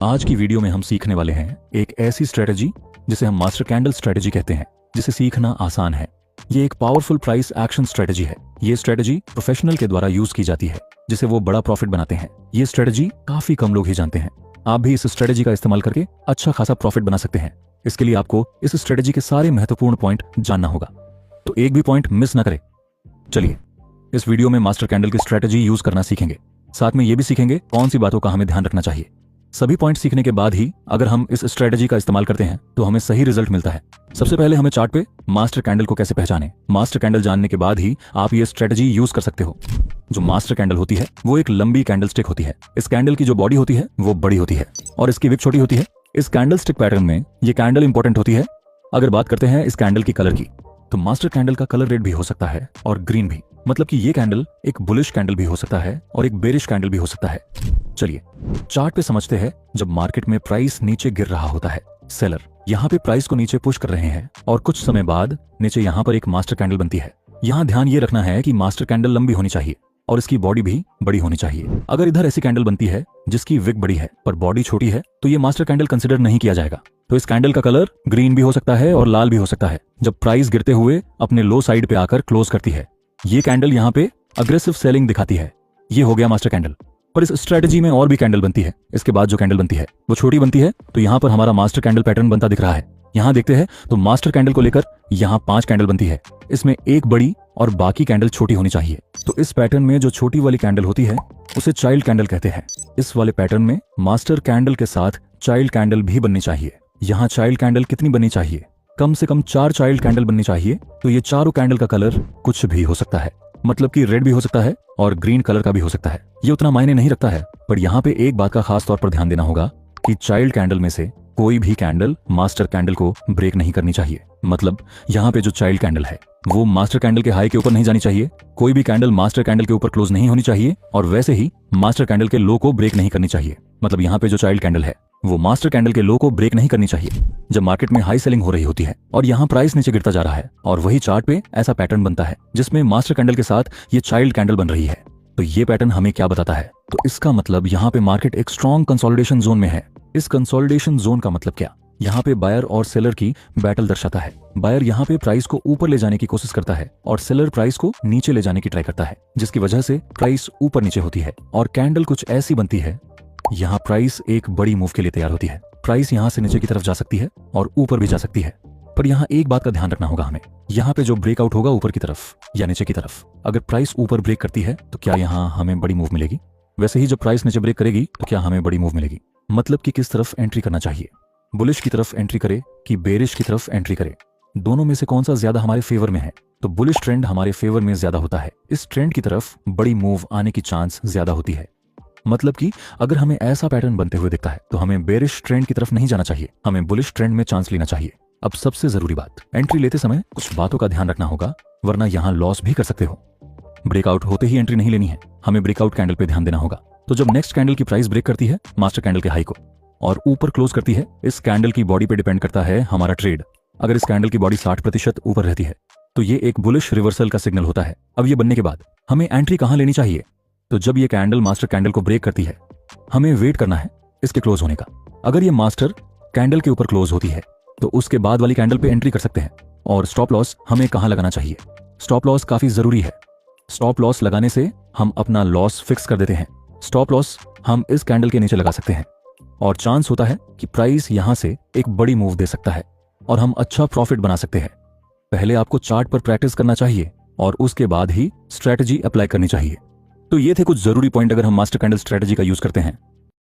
आज की वीडियो में हम सीखने वाले हैं एक ऐसी स्ट्रेटजी जिसे हम मास्टर कैंडल स्ट्रेटजी कहते हैं, जिसे सीखना आसान है। ये एक पावरफुल प्राइस एक्शन स्ट्रेटजी है। ये स्ट्रेटजी प्रोफेशनल के द्वारा यूज की जाती है, जिसे वो बड़ा प्रॉफिट बनाते हैं। ये स्ट्रेटजी काफी कम लोग ही जानते हैं। आप भी इस स्ट्रेटजी का इस्तेमाल करके अच्छा खासा प्रॉफिट बना सकते हैं। इसके लिए आपको इस स्ट्रेटजी के सारे महत्वपूर्ण पॉइंट जानना होगा, तो एक भी पॉइंट मिस ना करें। चलिए इस वीडियो में मास्टर कैंडल की स्ट्रेटजी यूज करना सीखेंगे। साथ में ये भी सीखेंगे कौन सी बातों का हमें ध्यान रखना चाहिए। सभी पॉइंट सीखने के बाद ही अगर हम इस स्ट्रेटजी का इस्तेमाल करते हैं तो हमें सही रिजल्ट मिलता है। सबसे पहले हमें चार्ट पे मास्टर कैंडल को कैसे पहचानें। मास्टर कैंडल जानने के बाद ही आप ये स्ट्रेटजी यूज कर सकते हो। जो मास्टर कैंडल होती है वो एक लंबी कैंडल स्टिक होती है। इस कैंडल की जो बॉडी होती है वो बड़ी होती है और इसकी विक छोटी होती है। इस कैंडल स्टिक पैटर्न में ये कैंडल इंपॉर्टेंट होती है। अगर बात करते हैं इस कैंडल की कलर की, तो मास्टर कैंडल का कलर रेड भी हो सकता है और ग्रीन भी। मतलब कि ये कैंडल एक बुलिश कैंडल भी हो सकता है और एक बेरिश कैंडल भी हो सकता है। चलिए चार्ट पे समझते हैं। जब मार्केट में प्राइस नीचे गिर रहा होता है, सेलर यहाँ पे प्राइस को नीचे पुश कर रहे हैं और कुछ समय बाद नीचे यहाँ पर एक मास्टर कैंडल बनती है। यहाँ ध्यान ये रखना है कि मास्टर कैंडल लंबी होनी चाहिए और इसकी बॉडी भी बड़ी होनी चाहिए। अगर इधर ऐसी कैंडल बनती है जिसकी विक बड़ी है पर बॉडी छोटी है, तो ये मास्टर कैंडल कंसिडर नहीं किया जाएगा। तो इस कैंडल का कलर ग्रीन भी हो सकता है और लाल भी हो सकता है। जब प्राइस गिरते हुए अपने लो साइड पे आकर क्लोज करती है, ये कैंडल यहाँ पे अग्रेसिव सेलिंग दिखाती है। ये हो गया मास्टर कैंडल। पर इस स्ट्रेटजी में और भी कैंडल बनती है। इसके बाद जो कैंडल बनती है वो छोटी बनती है। तो यहाँ पर हमारा मास्टर कैंडल पैटर्न बनता दिख रहा है। यहाँ देखते हैं तो मास्टर कैंडल को लेकर यहाँ 5 कैंडल बनती है। इसमें एक बड़ी और बाकी कैंडल छोटी होनी चाहिए। तो इस पैटर्न में जो छोटी वाली कैंडल होती है उसे चाइल्ड कैंडल कहते हैं। इस वाले पैटर्न में मास्टर कैंडल के साथ चाइल्ड कैंडल भी बननी चाहिए। यहाँ चाइल्ड कैंडल कितनी बननी चाहिए? कम से कम 4 चाइल्ड कैंडल बननी चाहिए। तो ये चारों कैंडल का कलर कुछ भी हो सकता है, मतलब कि रेड भी हो सकता है और ग्रीन कलर का भी हो सकता है। ये उतना मायने नहीं रखता है, पर यहाँ पे एक बात का खास तौर पर ध्यान देना होगा कि चाइल्ड कैंडल में से कोई भी कैंडल मास्टर कैंडल को ब्रेक नहीं करनी चाहिए। मतलब यहाँ पे जो चाइल्ड कैंडल है वो मास्टर कैंडल के हाई के ऊपर नहीं जानी चाहिए। कोई भी कैंडल मास्टर कैंडल के ऊपर क्लोज नहीं होनी चाहिए और वैसे ही मास्टर कैंडल के लो को ब्रेक नहीं करनी चाहिए। मतलब यहाँ पे जो चाइल्ड कैंडल है वो मास्टर कैंडल के लो को ब्रेक नहीं करनी चाहिए। जब मार्केट में हाई सेलिंग हो रही होती है और यहाँ प्राइस नीचे गिरता जा रहा है और वही चार्ट पे ऐसा पैटर्न बनता है जिसमें मास्टर कैंडल के साथ ये चाइल्ड कैंडल बन रही है, तो ये पैटर्न हमें क्या बताता है? तो इसका मतलब यहाँ पे मार्केट एक स्ट्रॉन्ग कंसोलिडेशन जोन में है। इस कंसोलिडेशन जोन का मतलब क्या? यहाँ पे बायर और सेलर की बैटल दर्शाता है। बायर यहाँ पे प्राइस को ऊपर ले जाने की कोशिश करता है और सेलर प्राइस को नीचे ले जाने की ट्राई करता है, जिसकी वजह से प्राइस ऊपर नीचे होती है और कैंडल कुछ ऐसी बनती है। यहाँ प्राइस एक बड़ी मूव के लिए तैयार होती है। प्राइस यहाँ से नीचे की तरफ जा सकती है और ऊपर भी जा सकती है। पर यहाँ एक बात का ध्यान रखना होगा हमें। यहाँ पे जो ब्रेकआउट होगा ऊपर की तरफ या नीचे की तरफ, अगर प्राइस ऊपर ब्रेक करती है तो क्या यहाँ हमें बड़ी मूव मिलेगी? वैसे ही जब प्राइस नीचे ब्रेक करेगी तो क्या हमें बड़ी मूव मिलेगी? मतलब कि किस तरफ एंट्री करना चाहिए? बुलिश की तरफ एंट्री करे कि बेरिश की तरफ एंट्री करे? दोनों में से कौन सा ज्यादा हमारे फेवर में है? तो बुलिश ट्रेंड हमारे फेवर में ज्यादा होता है। इस ट्रेंड की तरफ बड़ी मूव आने की चांस ज्यादा होती है। मतलब कि अगर हमें ऐसा पैटर्न बनते हुए दिखता है तो हमें बेरिश ट्रेंड की तरफ नहीं जाना चाहिए, हमें बुलिश ट्रेंड में चांस लेना चाहिए। अब सबसे जरूरी बात, एंट्री लेते समय कुछ बातों का ध्यान रखना होगा, वरना यहाँ लॉस भी कर सकते हो। ब्रेकआउट होते ही एंट्री नहीं लेनी है, हमें ब्रेकआउट कैंडल पे ध्यान देना होगा। तो जब नेक्स्ट कैंडल की प्राइस ब्रेक करती है मास्टर कैंडल के हाई को और ऊपर क्लोज करती है, इस कैंडल की बॉडी पे डिपेंड करता है हमारा ट्रेड। अगर इस कैंडल की बॉडी 60% ऊपर रहती है तो ये एक बुलिश रिवर्सल का सिग्नल होता है। अब ये बनने के बाद हमें एंट्री कहाँ लेनी चाहिए? तो जब ये कैंडल मास्टर कैंडल को ब्रेक करती है, हमें वेट करना है इसके क्लोज होने का। अगर ये मास्टर कैंडल के ऊपर क्लोज होती है तो उसके बाद वाली कैंडल पे एंट्री कर सकते हैं। और स्टॉप लॉस हमें कहाँ लगाना चाहिए? स्टॉप लॉस काफी जरूरी है। स्टॉप लॉस लगाने से हम अपना लॉस फिक्स कर देते हैं। स्टॉप लॉस हम इस कैंडल के नीचे लगा सकते हैं और चांस होता है कि प्राइस यहां से एक बड़ी मूव दे सकता है और हम अच्छा प्रॉफिट बना सकते हैं। पहले आपको चार्ट पर प्रैक्टिस करना चाहिए और उसके बाद ही स्ट्रेटजी अप्लाई करनी चाहिए। तो ये थे कुछ जरूरी पॉइंट अगर हम मास्टर कैंडल स्ट्रेटजी का यूज करते हैं।